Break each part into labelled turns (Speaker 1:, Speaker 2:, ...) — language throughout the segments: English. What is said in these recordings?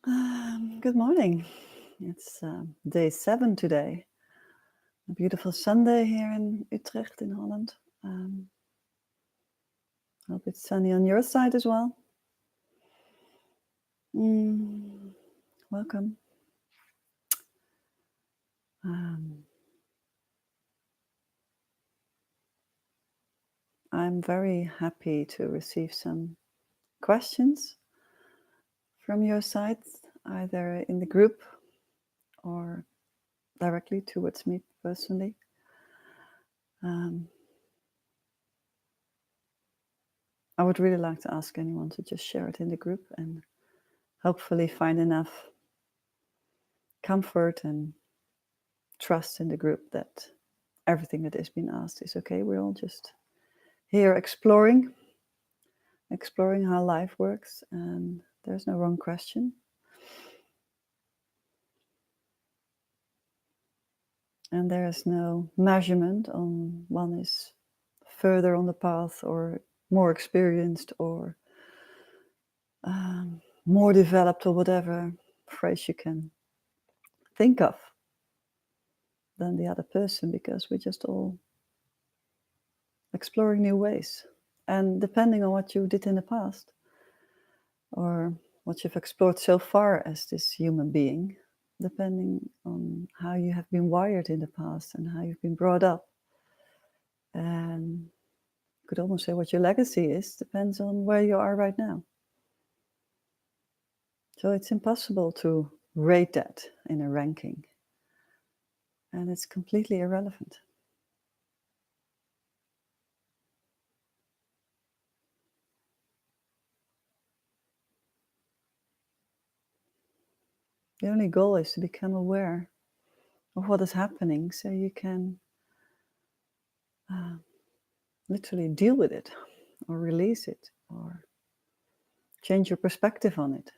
Speaker 1: Good morning. It's day 7 today. A beautiful Sunday here in Utrecht in Holland. Hope it's sunny on your side as well. Welcome. I'm very happy to receive some questions from your side, either in the group or directly towards me personally. I would really like to ask anyone to just share it in the group and hopefully find enough comfort and trust in the group that everything that has been asked is okay. We're all just here exploring how life works, and there's no wrong question. And there is no measurement on one is further on the path or more experienced or more developed or whatever phrase you can think of than the other person, because we're just all exploring new ways. And depending on what you did in the past or what you've explored so far as this human being, depending on how you have been wired in the past and how you've been brought up, and you could almost say what your legacy is, depends on where you are right now. So it's impossible to rate that in a ranking, and it's completely irrelevant. The only goal is to become aware of what is happening so you can literally deal with it or release it or change your perspective on it.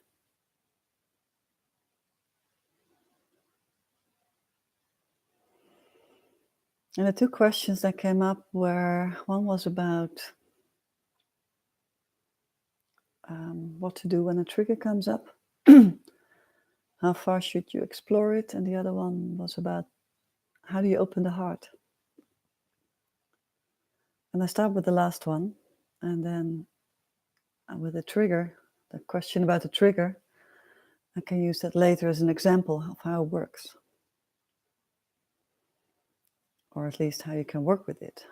Speaker 1: And the two questions that came up were, one was about what to do when a trigger comes up. How far should you explore it? And the other one was about how do you open the heart? And I start with the last one, and then with the trigger, the question about the trigger, I can use that later as an example of how it works, or at least how you can work with it.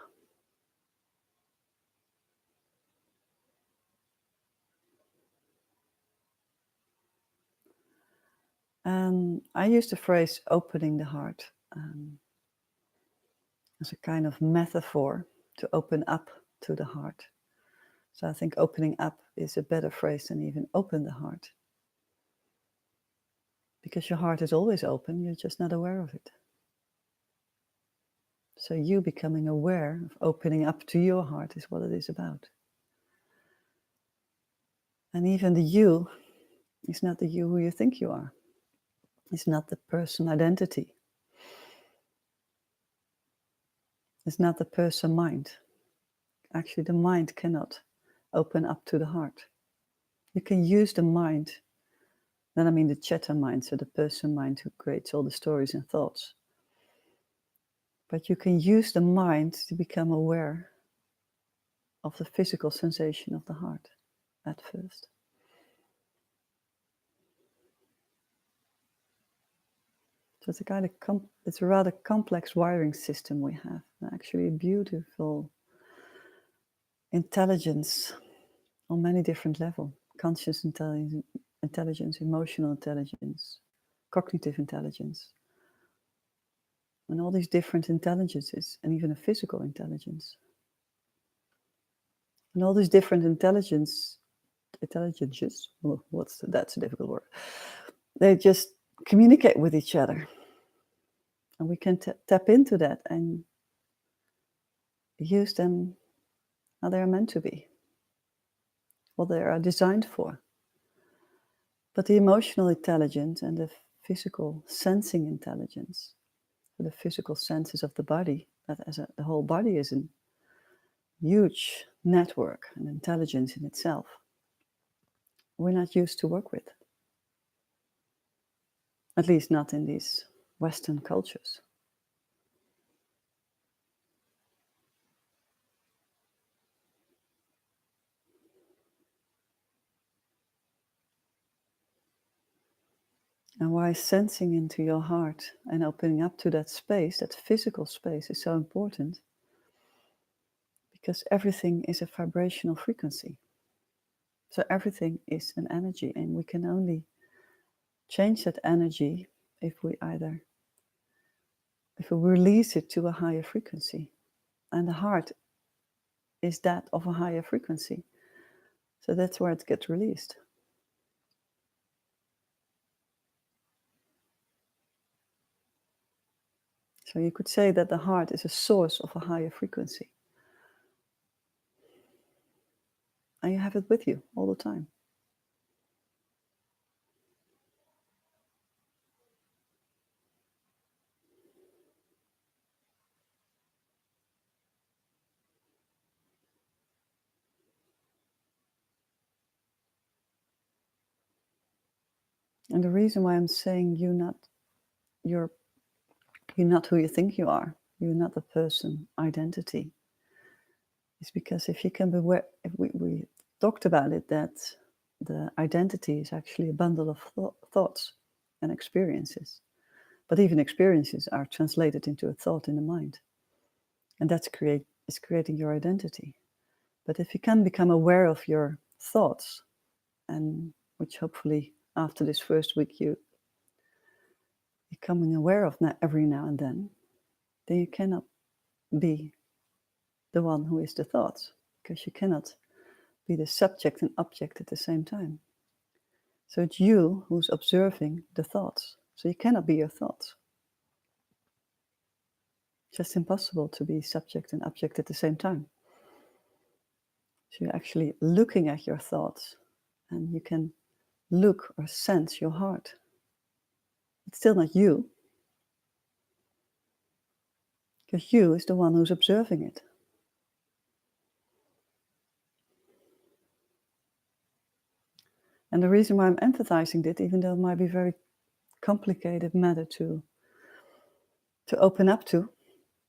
Speaker 1: And I use the phrase opening the heart as a kind of metaphor to open up to the heart. So I think opening up is a better phrase than even open the heart. Because your heart is always open, you're just not aware of it. So you becoming aware of opening up to your heart is what it is about. And even the you is not the you who you think you are. It's not the person identity. It's not the person mind. Actually, the mind cannot open up to the heart. You can use the mind, then I mean the Cheta mind, so the person mind who creates all the stories and thoughts. But you can use the mind to become aware of the physical sensation of the heart at first. So it's a kind of it's a rather complex wiring system we have. Actually, a beautiful intelligence on many different levels: conscious intelligence, emotional intelligence, cognitive intelligence, and all these different intelligences, and even a physical intelligence. And all these different intelligences, well, that's a difficult word. They just communicate with each other. And we can tap into that and use them how they are meant to be, what they are designed for. But the emotional intelligence and the physical sensing intelligence, the physical senses of the body, that the whole body is a huge network and intelligence in itself, we're not used to work with. At least not in these Western cultures. And why sensing into your heart and opening up to that space, that physical space, is so important? Because everything is a vibrational frequency. So everything is an energy, and we can only change that energy if we release it to a higher frequency. And the heart is that of a higher frequency. So that's where it gets released. So you could say that the heart is a source of a higher frequency. And you have it with you all the time. And the reason why I'm saying you're not who you think you are, you're not the person identity, is because if you can be aware, if we talked about it, that the identity is actually a bundle of thoughts and experiences. But even experiences are translated into a thought in the mind. And that's creating your identity. But if you can become aware of your thoughts, and which hopefully after this first week you becoming aware of every now and then you cannot be the one who is the thoughts, because you cannot be the subject and object at the same time. So it's you who's observing the thoughts. So you cannot be your thoughts. It's just impossible to be subject and object at the same time. So you're actually looking at your thoughts, and you can look or sense your heart. It's still not you, because you is the one who's observing it. And the reason why I'm emphasizing this, even though it might be a very complicated matter to open up to,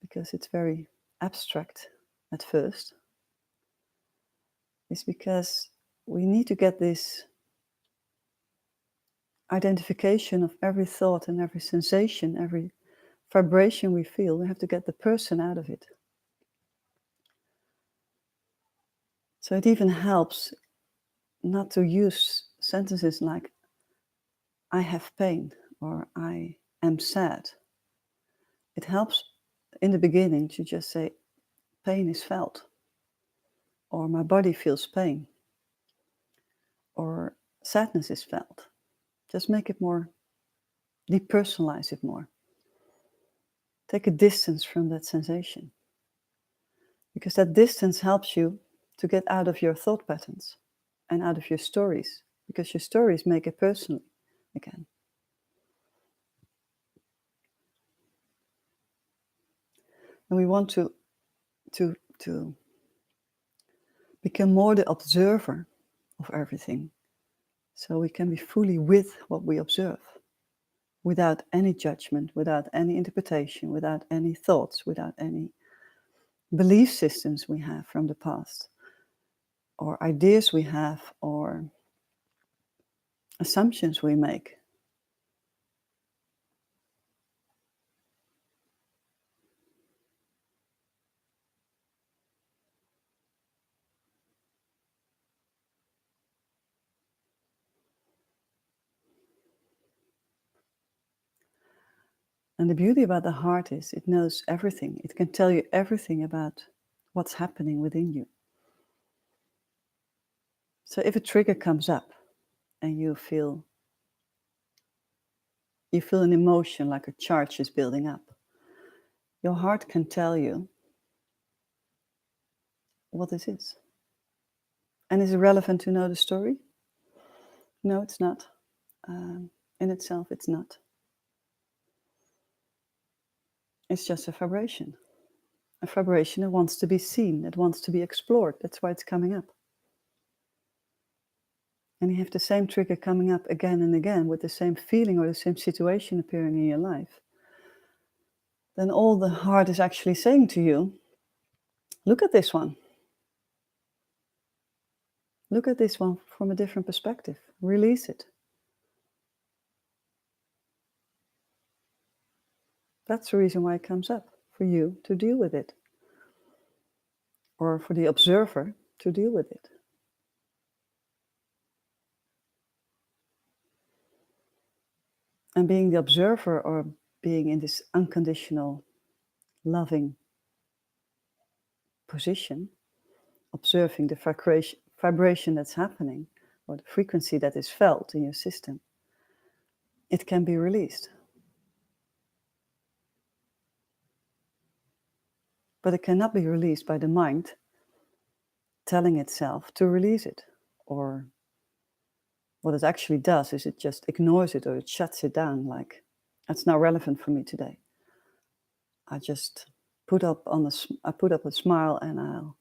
Speaker 1: because it's very abstract at first, is because we need to get this identification of every thought and every sensation, every vibration we feel. We have to get the person out of it. So it even helps not to use sentences like, I have pain, or I am sad. It helps in the beginning to just say, pain is felt, or my body feels pain, or sadness is felt. Just make it more, depersonalize it more. Take a distance from that sensation, because that distance helps you to get out of your thought patterns and out of your stories, because your stories make it personal again. And we want to become more the observer of everything, so we can be fully with what we observe, without any judgment, without any interpretation, without any thoughts, without any belief systems we have from the past, or ideas we have, or assumptions we make. And the beauty about the heart is it knows everything. It can tell you everything about what's happening within you. So if a trigger comes up and you feel an emotion, like a charge is building up, your heart can tell you what this is. And is it relevant to know the story? No, it's not. In itself, it's not. It's just a vibration. A vibration that wants to be seen, that wants to be explored. That's why it's coming up. and you have the same trigger coming up again and again with the same feeling or the same situation appearing in your life, then all the heart is actually saying to you, look at this one. Look at this one from a different perspective. Release it. That's the reason why it comes up, for you to deal with it. Or for the observer to deal with it. And being the observer, or being in this unconditional, loving position, observing the vibration that's happening, or the frequency that is felt in your system, it can be released. But it cannot be released by the mind telling itself to release it. Or what it actually does is it just ignores it, or it shuts it down, like, that's not relevant for me today. I just put up a smile, and I'll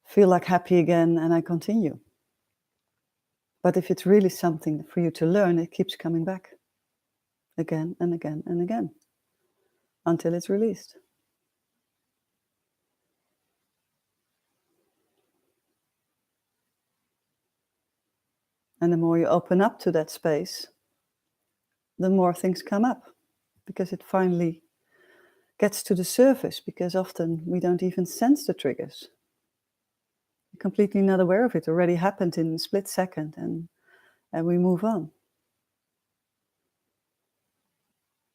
Speaker 1: feel like happy again, and I continue. But if it's really something for you to learn, it keeps coming back again and again and again until it's released. And the more you open up to that space, the more things come up, because it finally gets to the surface, because often we don't even sense the triggers. You're completely not aware of it. It already happened in a split second, and we move on.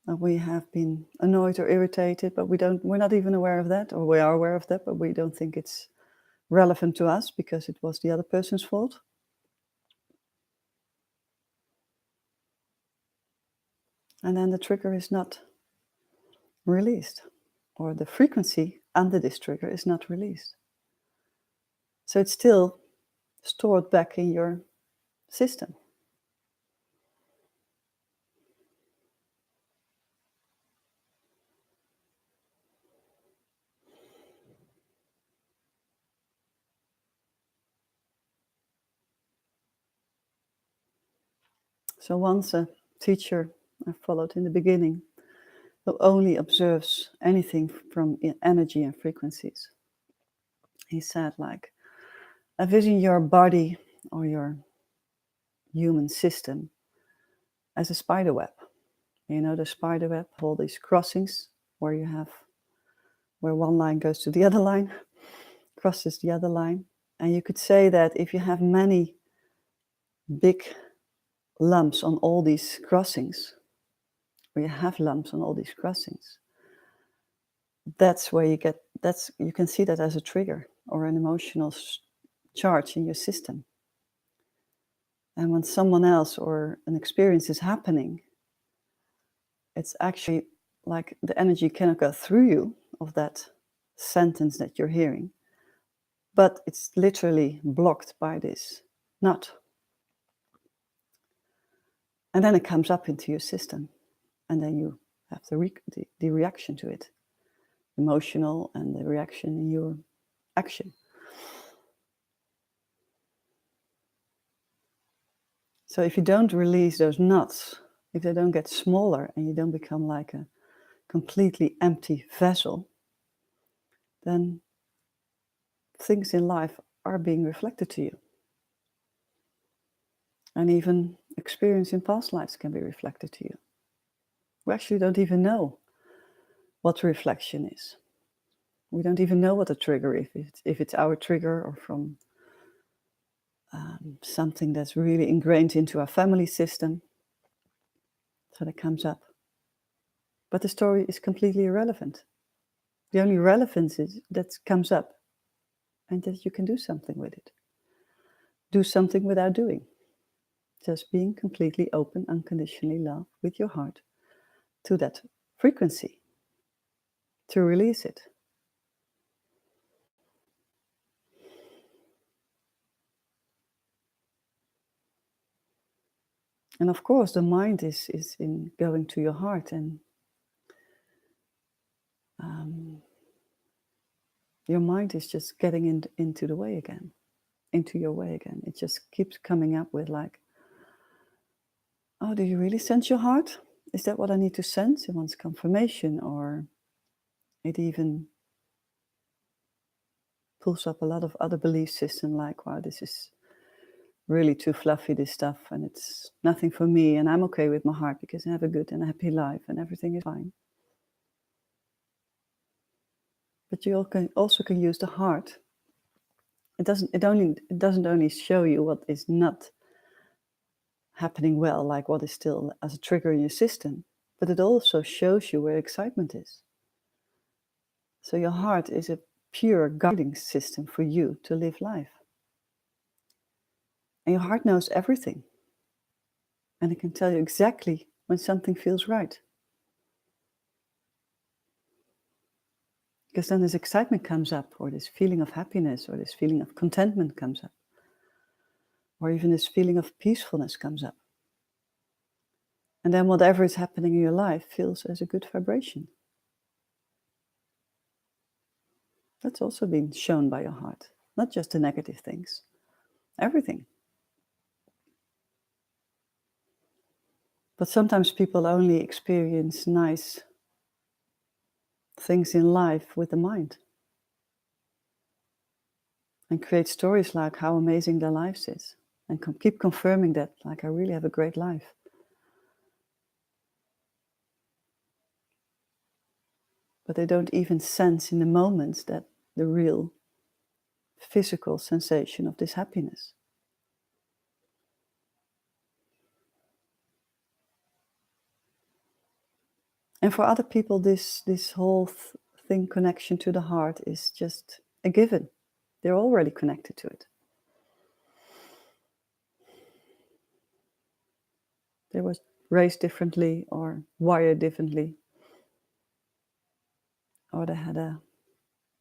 Speaker 1: And we have been annoyed or irritated, but we're not even aware of that, or we are aware of that, but we don't think it's relevant to us because it was the other person's fault. And then the trigger is not released, or the frequency under this trigger is not released. So it's still stored back in your system. So once a teacher I followed in the beginning, who only observes anything from energy and frequencies, he said, like, envision your body or your human system as a spider web. You know, the spider web, all these crossings where one line goes to the other line, crosses the other line. And you could say that if you have many big lumps on all these crossings, or you have lumps on all these crossings, that's where you can see that as a trigger or an emotional charge in your system. And when someone else or an experience is happening, it's actually like the energy cannot go through you of that sentence that you're hearing, but it's literally blocked by this knot. And then it comes up into your system, and then you have the reaction to it, emotional, and the reaction in your action. So if you don't release those knots, if they don't get smaller and you don't become like a completely empty vessel, then things in life are being reflected to you. And even experience in past lives can be reflected to you. We actually don't even know what reflection is. We don't even know what a trigger is, if it's our trigger or from something that's really ingrained into our family system. So that comes up. But the story is completely irrelevant. The only relevance is that comes up and that you can do something with it. Do something without doing. Just being completely open, unconditionally love with your heart to that frequency, to release it. And of course, the mind is in going to your heart, and your mind is just getting into the way again. into your way again. It just keeps coming up with like, oh, do you really sense your heart? Is that what I need to sense? It wants confirmation, or it even pulls up a lot of other belief systems like, wow, this is really too fluffy, this stuff, and it's nothing for me, and I'm okay with my heart because I have a good and a happy life and everything is fine. But you also can use the heart. It doesn't only show you what is not happening well, like what is still as a trigger in your system, but it also shows you where excitement is. So your heart is a pure guiding system for you to live life. And your heart knows everything. And it can tell you exactly when something feels right. Because then this excitement comes up, or this feeling of happiness, or this feeling of contentment comes up, or even this feeling of peacefulness comes up. And then whatever is happening in your life feels as a good vibration. That's also been shown by your heart, not just the negative things, everything. But sometimes people only experience nice things in life with the mind and create stories like how amazing their lives is, and keep confirming that, like, I really have a great life. But they don't even sense in the moments that the real physical sensation of this happiness. And for other people, this whole thing, connection to the heart, is just a given. They're already connected to it. They were raised differently or wired differently, or they had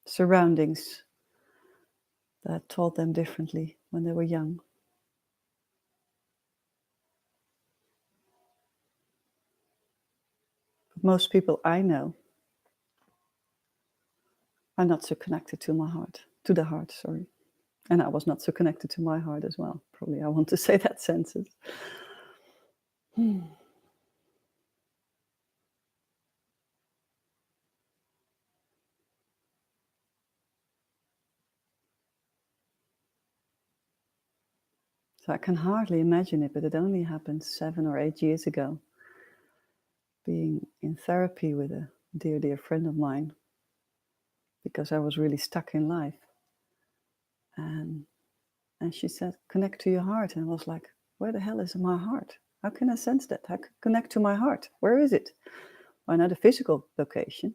Speaker 1: surroundings that taught them differently when they were young. But most people I know are not so connected to the heart, sorry. And I was not so connected to my heart as well. Probably I want to say that sentence. So I can hardly imagine it, but it only happened 7 or 8 years ago. Being in therapy with a dear, dear friend of mine, because I was really stuck in life. And she said, connect to your heart. And I was like, where the hell is my heart? How can I sense that? How can I connect to my heart? Where is it? Why not a physical location?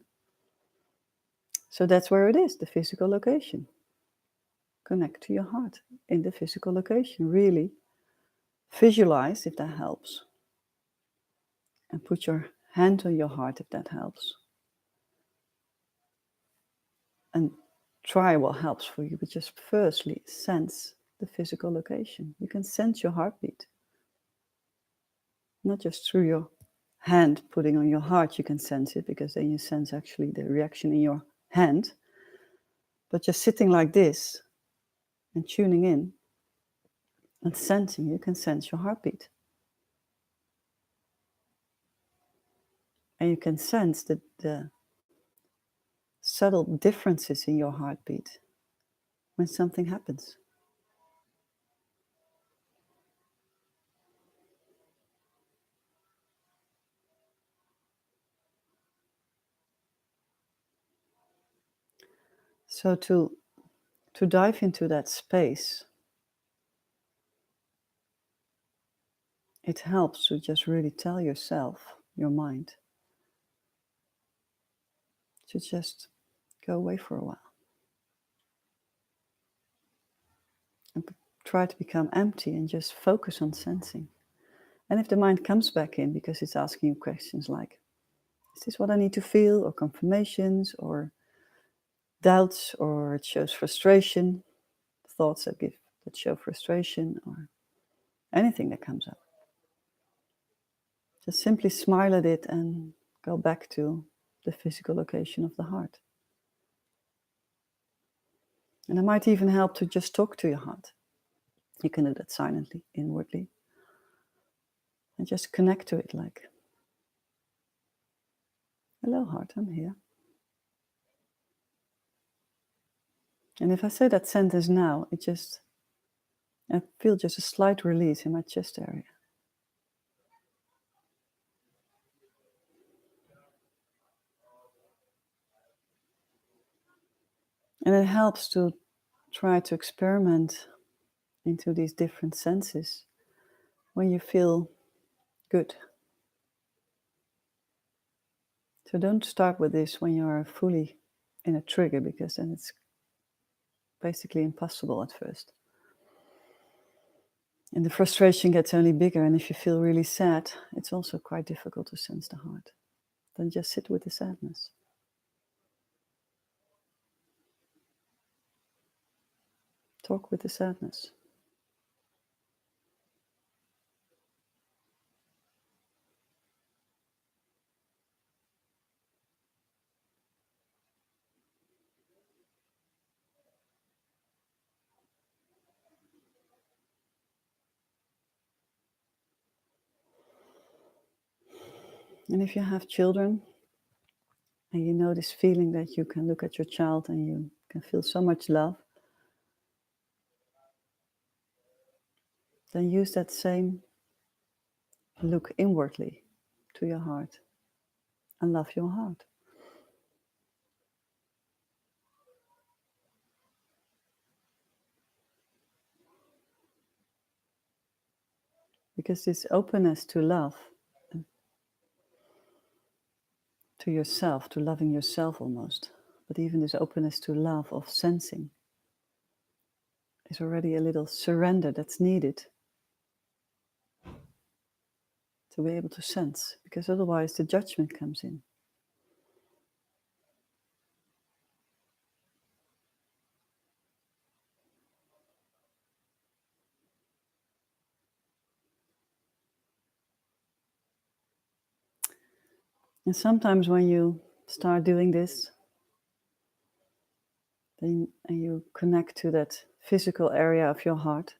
Speaker 1: So that's where it is, the physical location. Connect to your heart in the physical location. Really visualize, if that helps. And put your hand on your heart, if that helps. And try what helps for you, but just firstly sense the physical location. You can sense your heartbeat. Not just through your hand putting on your heart, you can sense it, because then you sense actually the reaction in your hand. But just sitting like this and tuning in and sensing, you can sense your heartbeat. And you can sense the subtle differences in your heartbeat when something happens. So to dive into that space, it helps to just really tell yourself, your mind, to just go away for a while and try to become empty and just focus on sensing. And if the mind comes back in because it's asking you questions like, is this what I need to feel, or confirmations, or doubts, or it shows frustration, thoughts that show frustration, or anything that comes up, just simply smile at it and go back to the physical location of the heart. And it might even help to just talk to your heart. You can do that silently, inwardly. And just connect to it like, hello heart, I'm here. And if I say that sentence now, I feel just a slight release in my chest area. And it helps to try to experiment into these different senses when you feel good. So don't start with this when you are fully in a trigger, because then it's basically impossible at first. And the frustration gets only bigger. And if you feel really sad, it's also quite difficult to sense the heart. Then just sit with the sadness. Talk with the sadness. And if you have children, and you know this feeling that you can look at your child and you can feel so much love, then use that same look inwardly to your heart and love your heart. Because this openness to love, to yourself, to loving yourself almost, but even this openness to love of sensing is already a little surrender that's needed to be able to sense, because otherwise the judgment comes in. And sometimes when you start doing this, then and you connect to that physical area of your heart,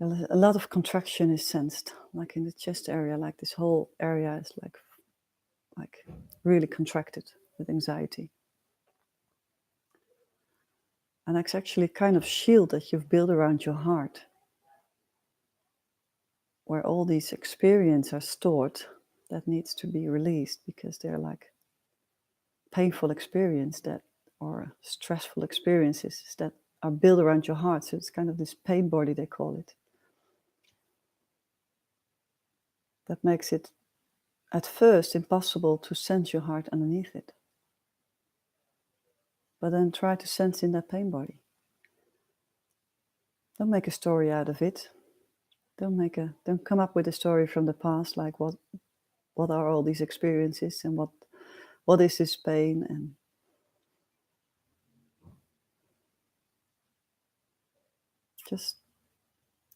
Speaker 1: a lot of contraction is sensed, like in the chest area, like this whole area is like really contracted with anxiety. And that's actually kind of shield that you've built around your heart, where all these experiences are stored that needs to be released, because they're like painful experience that, or stressful experiences that are built around your heart. So it's kind of this pain body, they call it. That makes it at first impossible to sense your heart underneath it. But then try to sense in that pain body. Don't make a story out of it. Don't come up with a story from the past, like what are all these experiences and what is this pain, and just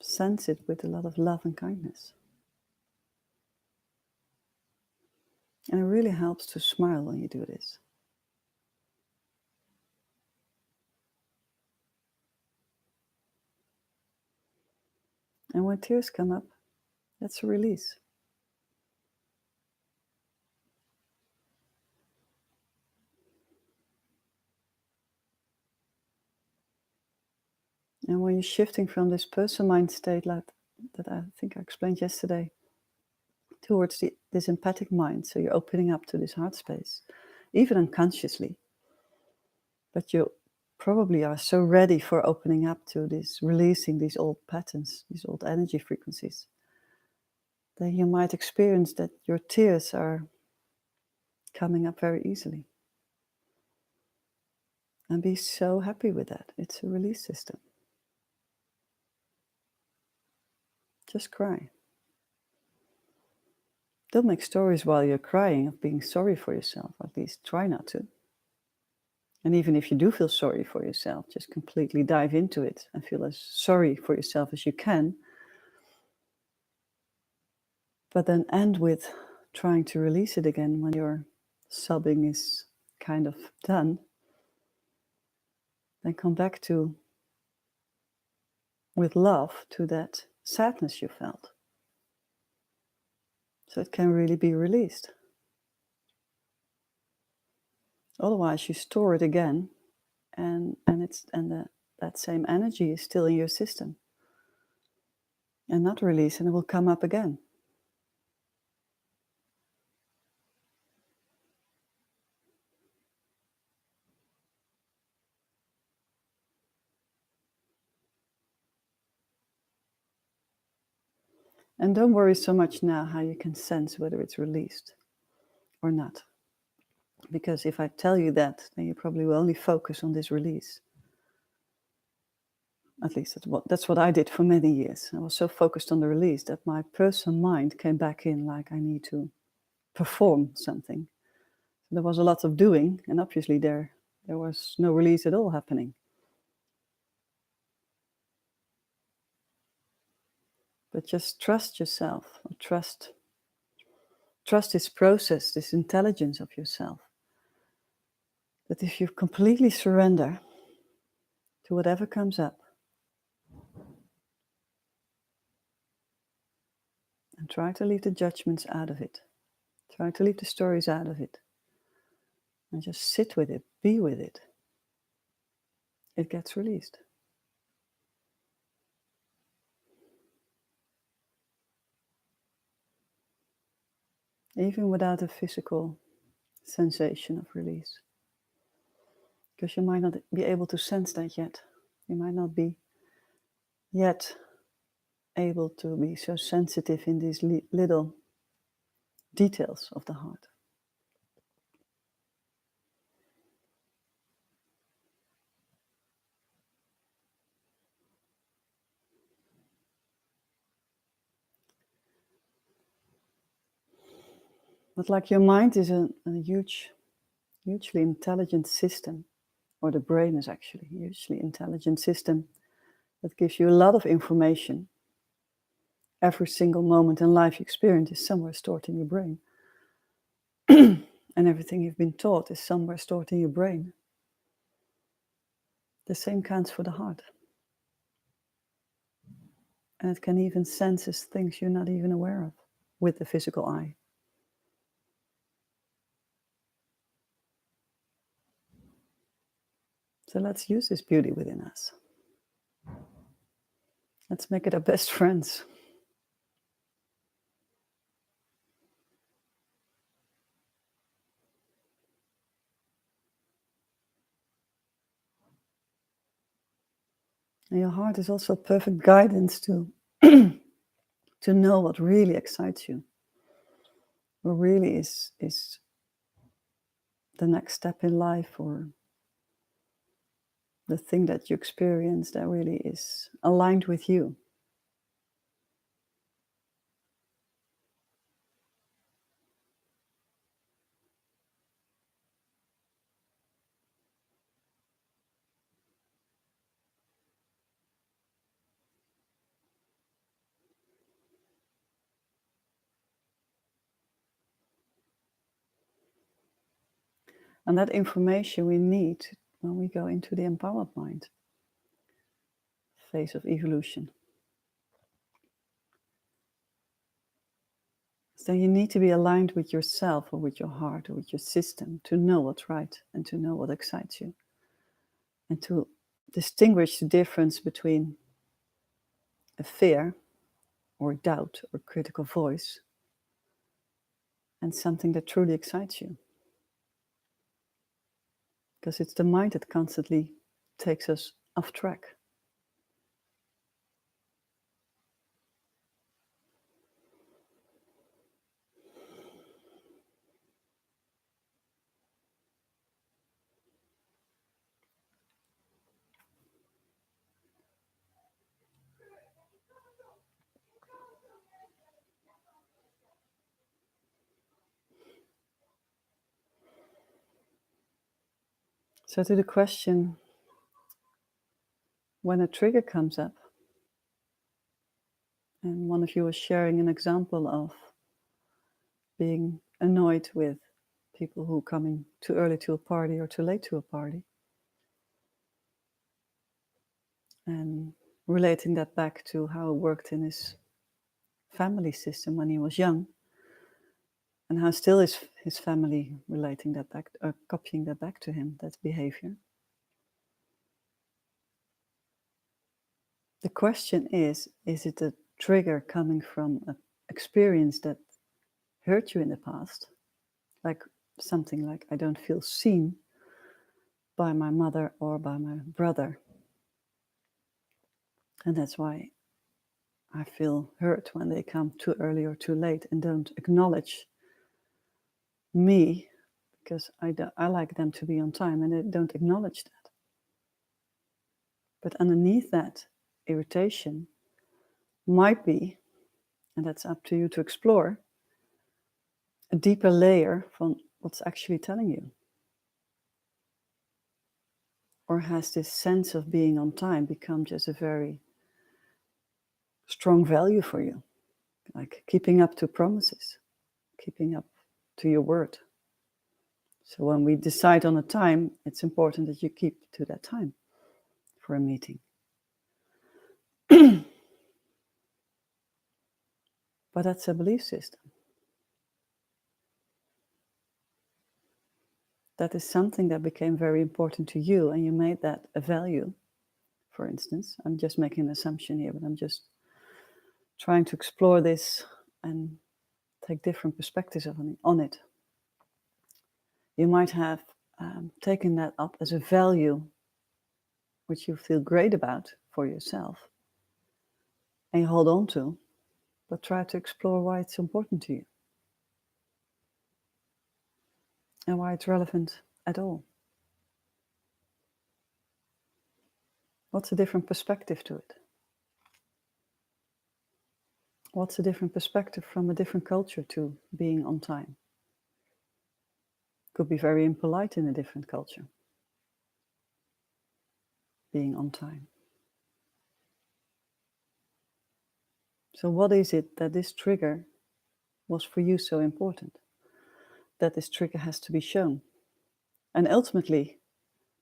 Speaker 1: sense it with a lot of love and kindness. And it really helps to smile when you do this. And when tears come up, that's a release. And when you're shifting from this person mind state that I think I explained yesterday, towards this empathic mind, so you're opening up to this heart space, even unconsciously. But you probably are so ready for opening up to this, releasing these old patterns, these old energy frequencies, that you might experience that your tears are coming up very easily. And be so happy with that. It's a release system. Just cry. Don't make stories while you're crying of being sorry for yourself. At least try not to. And even if you do feel sorry for yourself, just completely dive into it and feel as sorry for yourself as you can. But then end with trying to release it again when your sobbing is kind of done. Then come back to with love to that sadness you felt. So it can really be released. Otherwise, you store it again, and that same energy is still in your system and not released, and it will come up again. And don't worry so much now how you can sense whether it's released or not. Because if I tell you that, then you probably will only focus on this release. At least that's what I did for many years. I was so focused on the release that my person mind came back in like I need to perform something. So there was a lot of doing, and obviously there was no release at all happening. But just trust yourself, or trust this process, this intelligence of yourself. That if you completely surrender to whatever comes up, and try to leave the judgments out of it, try to leave the stories out of it, and just sit with it, be with it, it gets released. Even without a physical sensation of release. Because you might not be able to sense that yet. You might not be yet able to be so sensitive in these little details of the heart. But like your mind is a hugely intelligent system, or the brain is actually a hugely intelligent system that gives you a lot of information. Every single moment in life you experience is somewhere stored in your brain. And everything you've been taught is somewhere stored in your brain. The same counts for the heart. And it can even sense things you're not even aware of with the physical eye. So let's use this beauty within us. Let's make it our best friends. And your heart is also perfect guidance to know what really excites you. What really is the next step in life, or the thing that you experience that really is aligned with you. And that information we need when we go into the empowered mind phase of evolution. So you need to be aligned with yourself, or with your heart, or with your system, to know what's right and to know what excites you. And to distinguish the difference between a fear or doubt or critical voice and something that truly excites you. Because it's the mind that constantly takes us off track. So to the question, when a trigger comes up, and one of you was sharing an example of being annoyed with people who are coming too early to a party or too late to a party, and relating that back to how it worked in his family system when he was young, and how still is his family relating that back, or copying that back to him, that behavior. The question is it a trigger coming from an experience that hurt you in the past? Like something like, I don't feel seen by my mother or by my brother. And that's why I feel hurt when they come too early or too late and don't acknowledge me, because I like them to be on time and they don't acknowledge that. But underneath that irritation might be, and that's up to you to explore, a deeper layer from what's actually telling you. Or has this sense of being on time become just a very strong value for you? Like keeping up to promises, keeping up to your word. So when we decide on a time, it's important that you keep to that time for a meeting. But that's a belief system. That is something that became very important to you, and you made that a value, for instance. I'm just making an assumption here, but I'm just trying to explore this and take different perspectives on it. You might have taken that up as a value which you feel great about for yourself and you hold on to, but try to explore why it's important to you and why it's relevant at all. What's a different perspective to it? What's a different perspective from a different culture to being on time? Could be very impolite in a different culture, being on time. So what is it that this trigger was for you so important? That this trigger has to be shown. And ultimately,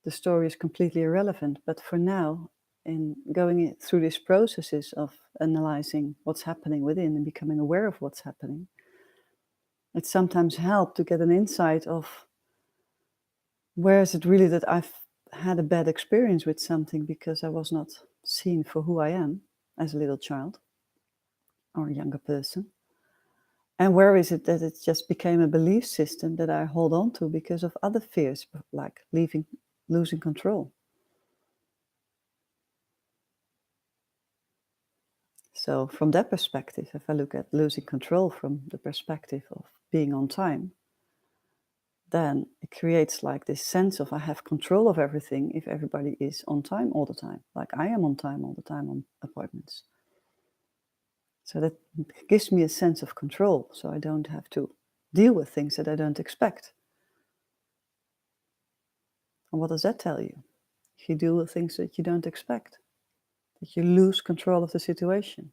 Speaker 1: the story is completely irrelevant. But for now, in going through these processes of analyzing what's happening within and becoming aware of what's happening, it sometimes helps to get an insight of where is it really that I've had a bad experience with something because I was not seen for who I am as a little child or a younger person. And where is it that it just became a belief system that I hold on to because of other fears, like losing control. So from that perspective, if I look at losing control from the perspective of being on time, then it creates like this sense of I have control of everything if everybody is on time all the time. Like I am on time all the time on appointments. So that gives me a sense of control, so I don't have to deal with things that I don't expect. And what does that tell you? If you deal with things that you don't expect, that you lose control of the situation.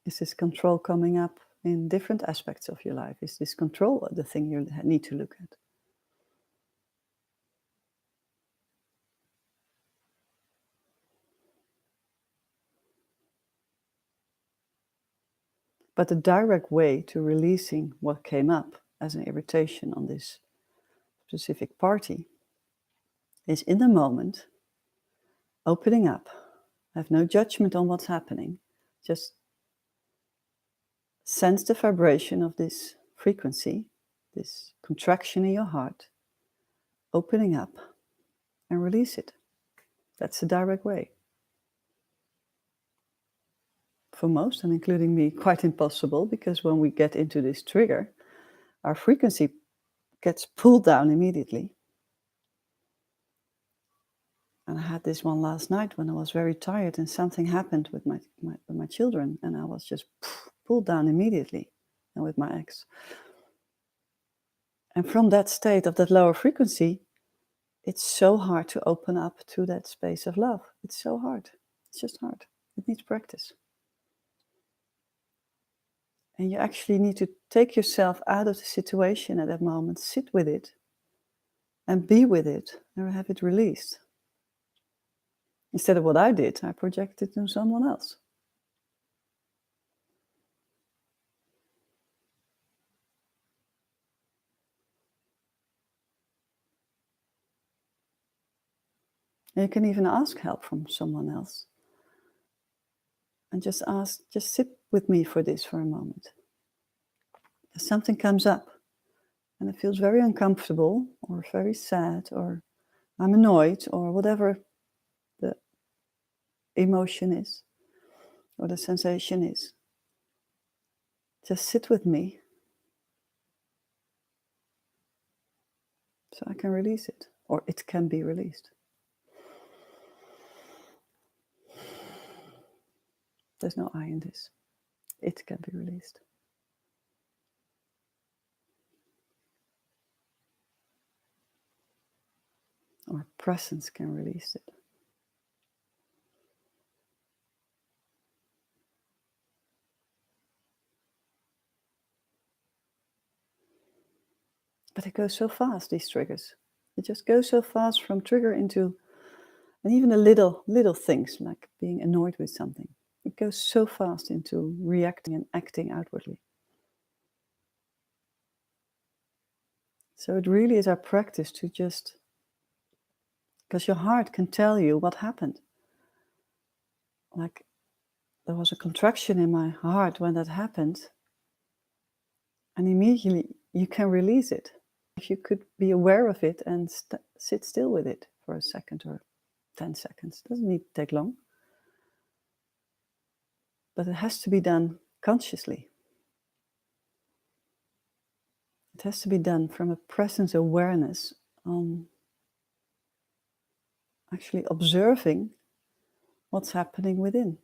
Speaker 1: Is this control coming up in different aspects of your life? Is this control the thing you need to look at? But the direct way to releasing what came up as an irritation on this specific party is in the moment, opening up, have no judgment on what's happening, just sense the vibration of this frequency, this contraction in your heart, opening up and release it. That's the direct way. For most, and including me, quite impossible, because when we get into this trigger, our frequency gets pulled down immediately. And I had this one last night when I was very tired and something happened with my children, and I was just pulled down immediately, and with my ex. And from that state of that lower frequency, it's so hard to open up to that space of love. It's so hard. It's just hard. It needs practice. And you actually need to take yourself out of the situation at that moment, sit with it, and be with it and have it released. Instead of what I did, I projected it to someone else. And you can even ask help from someone else. And just sit with me for this for a moment. If something comes up and it feels very uncomfortable or very sad or I'm annoyed or whatever the emotion is or the sensation is, just sit with me so I can release it, or it can be released. There's no I in this. It can be released. Or presence can release it. But it goes so fast, these triggers. It just goes so fast from trigger into, and even the little things like being annoyed with something. It goes so fast into reacting and acting outwardly. So it really is our practice to just, because your heart can tell you what happened. Like there was a contraction in my heart when that happened, and immediately you can release it. If you could be aware of it and sit still with it for a second or 10 seconds, it doesn't need to take long. But it has to be done consciously. It has to be done from a presence awareness on actually observing what's happening within.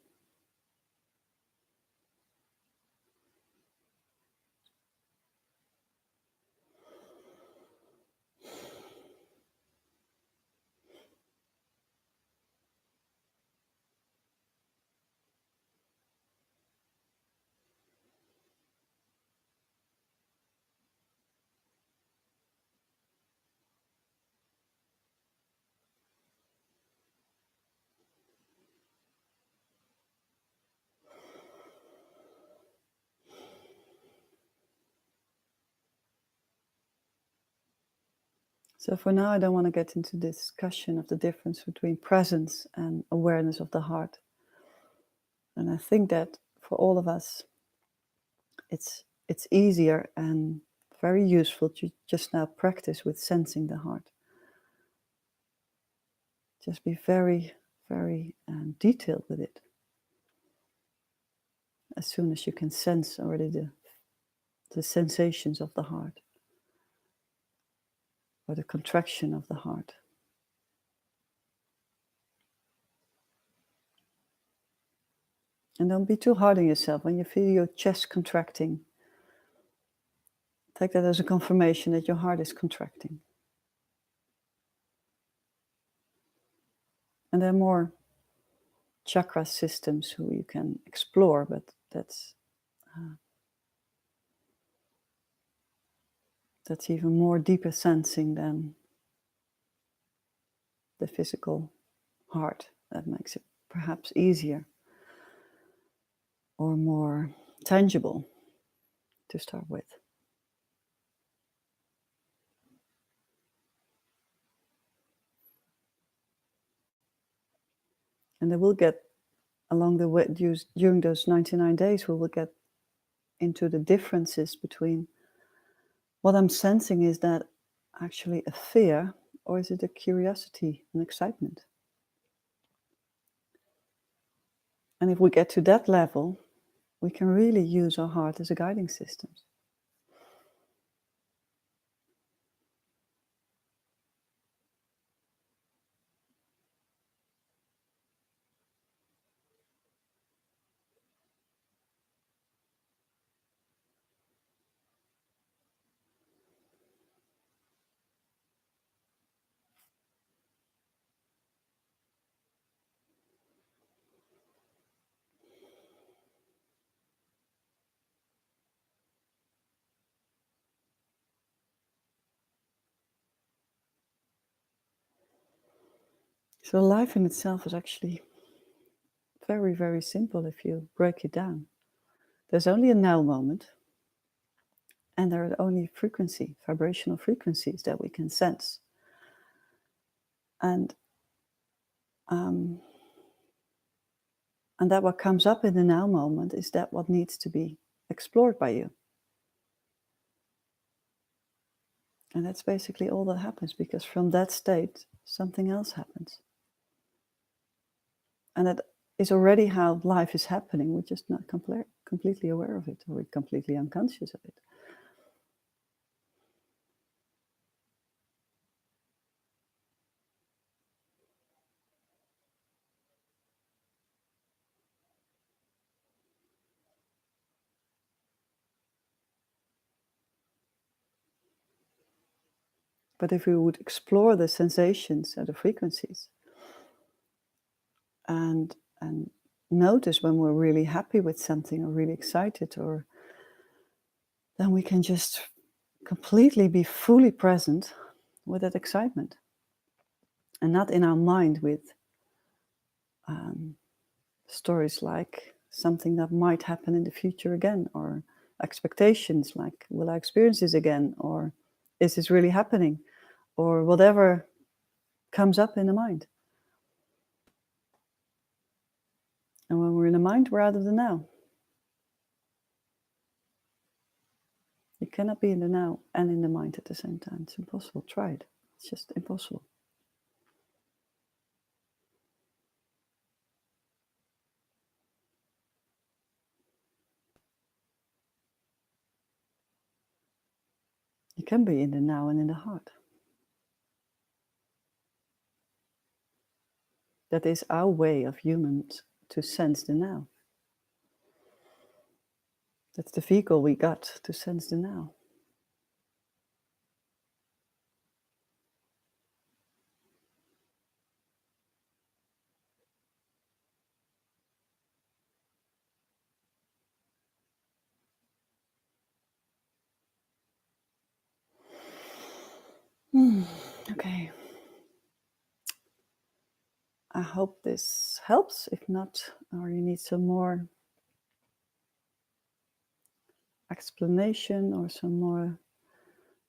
Speaker 1: So for now, I don't want to get into discussion of the difference between presence and awareness of the heart. And I think that for all of us, it's easier and very useful to just now practice with sensing the heart. Just be very, very detailed with it. As soon as you can sense already the sensations of the heart or the contraction of the heart. And don't be too hard on yourself. When you feel your chest contracting, take that as a confirmation that your heart is contracting. And there are more chakra systems who you can explore, but that's even more deeper sensing than the physical heart. That makes it perhaps easier or more tangible to start with. And then we'll get along the way, during those 99 days, we will get into the differences between what I'm sensing. Is that actually a fear, or is it a curiosity and excitement? And if we get to that level, we can really use our heart as a guiding system. So life in itself is actually very, very simple if you break it down. There's only a now moment, and there are only vibrational frequencies that we can sense. And that what comes up in the now moment is that what needs to be explored by you. And that's basically all that happens, because from that state, something else happens. And that is already how life is happening. We're just not completely aware of it, or we're completely unconscious of it. But if we would explore the sensations and the frequencies and notice when we're really happy with something or really excited, or then we can just completely be fully present with that excitement, and not in our mind with stories like something that might happen in the future again, or expectations like, will I experience this again, or is this really happening, or whatever comes up in the mind. And when we're in the mind, we're out of the now. You cannot be in the now and in the mind at the same time. It's impossible. Try it. It's just impossible. You can be in the now and in the heart. That is our way of humans to sense the now. That's the vehicle we got to sense the now. Okay. I hope this helps. If not, or you need some more explanation or some more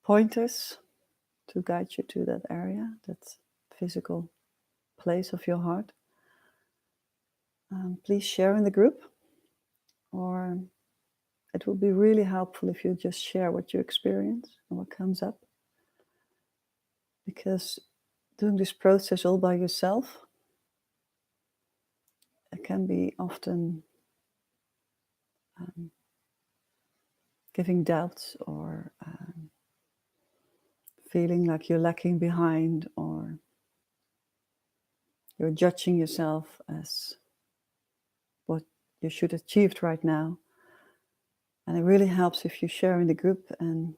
Speaker 1: pointers to guide you to that area, that physical place of your heart, please share in the group, or it would be really helpful if you just share what you experience and what comes up. Because doing this process all by yourself, it can be often giving doubts, or feeling like you're lacking behind, or you're judging yourself as what you should have achieved right now. And it really helps if you share in the group and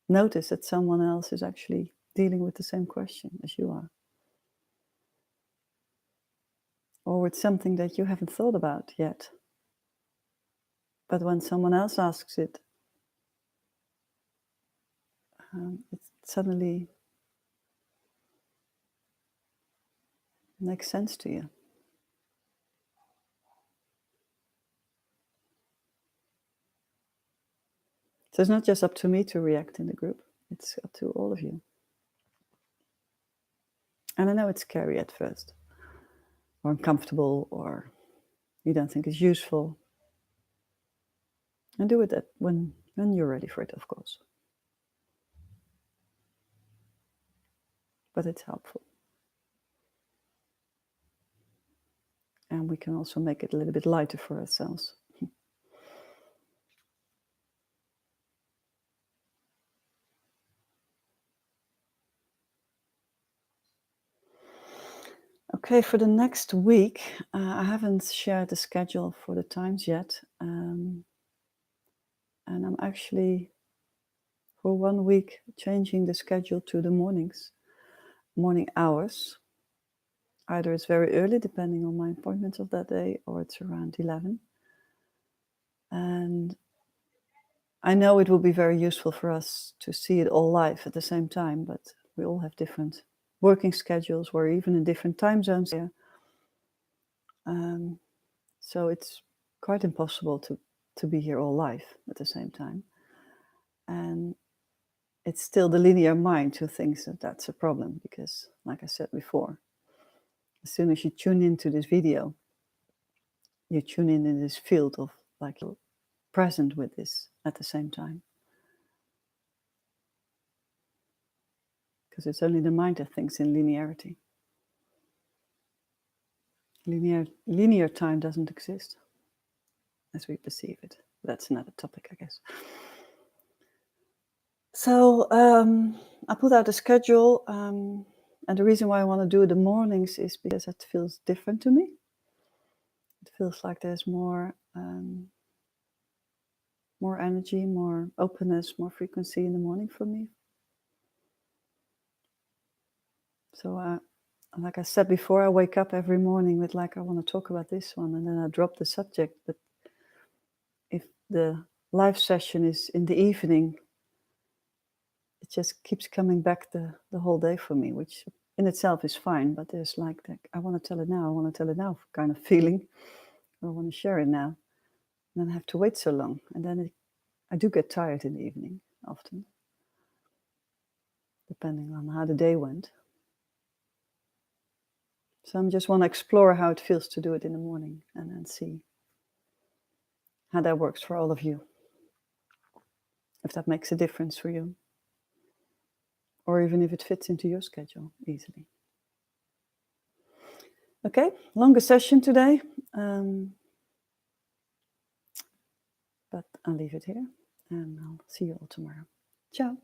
Speaker 1: notice that someone else is actually dealing with the same question as you are, or with something that you haven't thought about yet. But when someone else asks it, it suddenly makes sense to you. So it's not just up to me to react in the group, it's up to all of you. And I know it's scary at first, or uncomfortable, or you don't think it's useful. And do it when you're ready for it, of course. But it's helpful. And we can also make it a little bit lighter for ourselves. Okay, for the next week, I haven't shared the schedule for the times yet. And I'm actually, for 1 week, changing the schedule to the morning hours. Either it's very early, depending on my appointments of that day, or it's around 11. And I know it will be very useful for us to see it all live at the same time, but we all have different working schedules. We're even in different time zones here. So it's quite impossible to be here all life at the same time. And it's still the linear mind who thinks that that's a problem, because, like I said before, as soon as you tune into this video, you tune in this field of like you're present with this at the same time. Because it's only the mind that thinks in linearity. Linear time doesn't exist as we perceive it. That's another topic, I guess. So I put out a schedule, and the reason why I want to do it in the mornings is because it feels different to me. It feels like there's more energy, more openness, more frequency in the morning for me. So like I said before, I wake up every morning with like, I want to talk about this one, and then I drop the subject. But if the live session is in the evening, it just keeps coming back the whole day for me, which in itself is fine. But there's like, I want to tell it now kind of feeling. I want to share it now. And then I have to wait so long. And then I do get tired in the evening often, depending on how the day went. So I just want to explore how it feels to do it in the morning, and then see how that works for all of you. If that makes a difference for you. Or even if it fits into your schedule easily. Okay, longer session today. But I'll leave it here, and I'll see you all tomorrow. Ciao.